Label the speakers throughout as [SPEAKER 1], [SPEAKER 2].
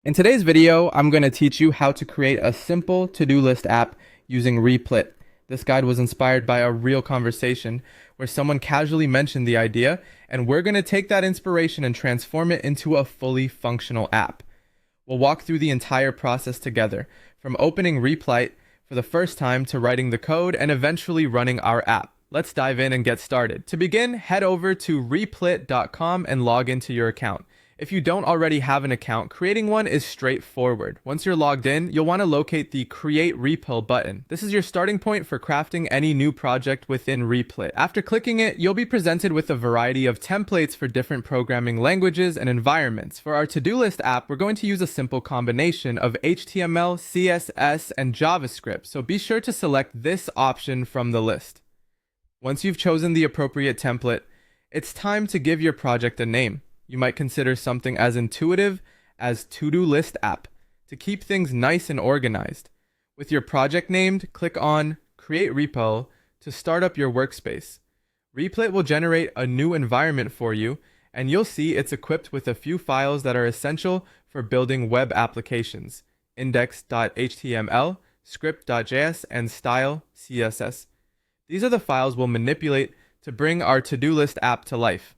[SPEAKER 1] In today's video, I'm going to teach you how to create a simple to-do list app using Replit. This guide was inspired by a real conversation where someone casually mentioned the idea, and we're going to take that inspiration and transform it into a fully functional app. We'll walk through the entire process together, from opening Replit for the first time to writing the code and eventually running our app. Let's dive in and get started. To begin, head over to replit.com and log into your account. If you don't already have an account, creating one is straightforward. Once you're logged in, you'll want to locate the Create Repl button. This is your starting point for crafting any new project within Replit. After clicking it, you'll be presented with a variety of templates for different programming languages and environments. For our to-do list app, we're going to use a simple combination of HTML, CSS, and JavaScript, so be sure to select this option from the list. Once you've chosen the appropriate template, it's time to give your project a name. You might consider something as intuitive as to-do list app to keep things nice and organized. With your project named, click on Create Repl to start up your workspace. Replit will generate a new environment for you, and you'll see it's equipped with a few files that are essential for building web applications: index.html, script.js, and style.css. These are the files we'll manipulate to bring our to-do list app to life.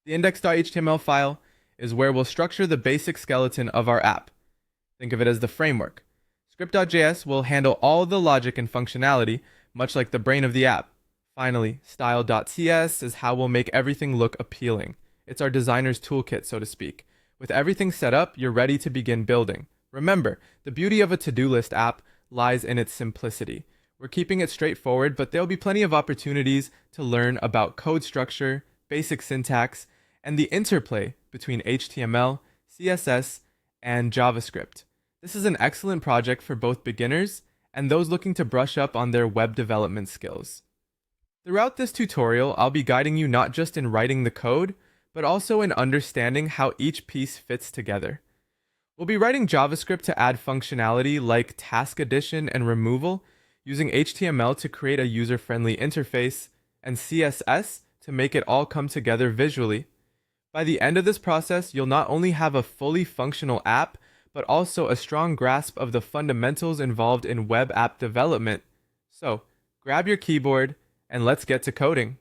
[SPEAKER 1] The index.html file is where we'll structure the basic skeleton of our app. Think of it as the framework. Script.js will handle all the logic and functionality, much like the brain of the app. Finally, style.cs is how we'll make everything look appealing. It's our designer's toolkit, so to speak. With everything set up, you're ready to begin building. Remember, the beauty of a to-do list app lies in its simplicity. We're keeping it straightforward, but there'll be plenty of opportunities to learn about code structure, basic syntax, and the interplay between HTML, CSS, and JavaScript. This is an excellent project for both beginners and those looking to brush up on their web development skills. Throughout this tutorial, I'll be guiding you not just in writing the code, but also in understanding how each piece fits together. We'll be writing JavaScript to add functionality like task addition and removal, using HTML to create a user-friendly interface, and CSS to make it all come together visually. By the end of this process, you'll not only have a fully functional app, but also a strong grasp of the fundamentals involved in web app development. So, grab your keyboard and let's get to coding.